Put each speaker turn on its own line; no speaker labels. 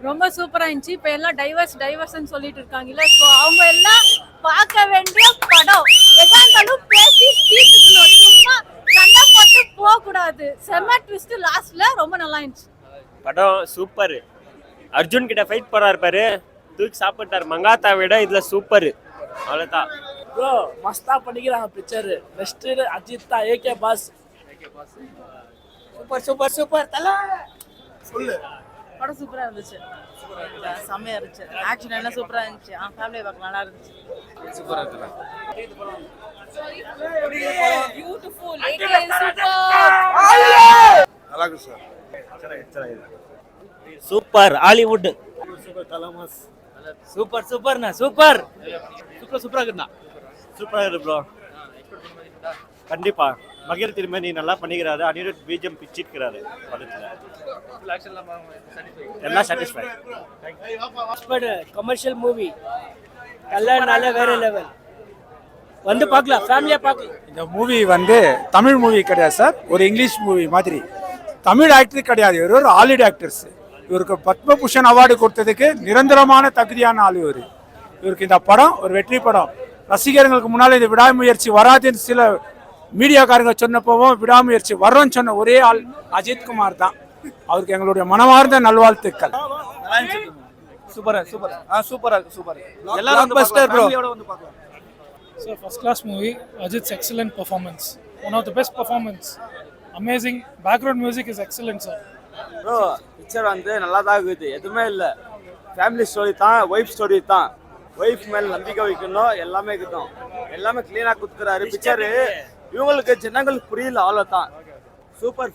ரொம்ப சூப்பரா இருந்துச்சு. இப்ப எல்லாம் டைவர்ஸ்ன்னு சொல்லிட்டு இருக்காங்கல்ல. சோ அவங்க எல்லாம் பார்க்க வேண்டிய படம். எதா இருந்தாலும் பேசி தீர்த்துக்கணும். சும்மா சண்டை போட்டு போக கூடாது. செம்ம ட்விஸ்ட் லாஸ்ட்ல ரொம்ப நல்லா இருந்துச்சு.
படம் சூப்பர். அர்ஜுன் கிட்ட ஃபைட் போறாரு பாரு, தூக்கி சாப்பிட்டாரு. மங்காத்தா விட இதுல சூப்பர். அவ்வளவுதான்
ப்ரோ. மஸ்தா பண்ணிக்கிறாங்க பிக்சர். நெக்ஸ்ட் அஜித் தான். AK boss. Super super super Thala.
சொல்லு.
படம் சூப்பரா இருந்துச்சு. செம்மையா இருந்துச்சு. ஆக்ஷன் எல்லாம் சூப்பரா இருந்துச்சு. ஃபேமிலியை பார்க்க நல்லா இருந்துச்சு.
சூப்பரா இருக்குல்ல.
பியூட்டிஃபுல். ஏகே சூப்பர்.
நல்லா இருக்கு சார்.
சூப்பர். ஹாலிவுட்
சூப்பர் தலமாஸ்.
சூப்பர் சூப்பர்ண்ணா. சூப்பர்
சூப்பரா இருக்குண்ணா.
சூப்பரா இருக்கு ப்ரோ. கண்டிப்பா மகிழ் திருமணி நல்லா பண்ணிக்கிறாரு. அனிருத் பிஜிஎம் பிச்சிருக்கிறாரு படத்துல. எல்லாம் சாட்டிஸ்ஃபை.
Commercial movie. கல்யாணனால வேற லெவல். வந்து பார்க்கலாம், ஃபேமிலியா பார்க்கலாம்.
இந்த மூவி வந்து தமிழ் மூவி கிடையாது சார், ஒரு இங்கிலீஷ் மூவி மாதிரி. தமிழ் ஆக்டர் கிடையாது, இவர் ஒரு ஹாலிவுட் ஆக்டர்ஸ். இவருக்கு பத்மபூஷன் அவார்டு கொடுத்ததுக்கு நிரந்தரமான தகுதியான ஆள் இவர். இவருக்கு இந்த படம் ஒரு வெற்றி படம். ரசிகர்களுக்கு முன்னால் இந்த விடாமுயற்சி வராதுன்னு சில மீடியாக்காரங்க சொன்னப்போவும் விடாமுயற்சி வர்றோன்னு சொன்ன ஒரே ஆள் அஜித்குமார் தான். அவருக்கு எங்களுடைய மனமார்ந்த நல்வாழ்த்துக்கள்.
சூப்பரா சூப்பர். சூப்பரா சூப்பர்.
எல்லாரும் buster bro.
So first class movie, Ajit's excellent performance. One of the best performance. Amazing background music is excellent sir.
Bro picture வந்து நல்லா தான் இருக்குது. எதுவுமே இல்லை, ஃபேமிலி ஸ்டோரி தான், ஒய்ஃப் ஸ்டோரி தான். ஒய்ஃப் மேலே நம்பிக்கை வைக்கணும், எல்லாமே இருக்கட்டும். எல்லாமே கிளீனாக கொடுத்துக்கிறாரு பிக்சரு. இவங்களுக்கு ஜனங்களுக்கு புரியல, அவ்வளோதான். சூப்பர்.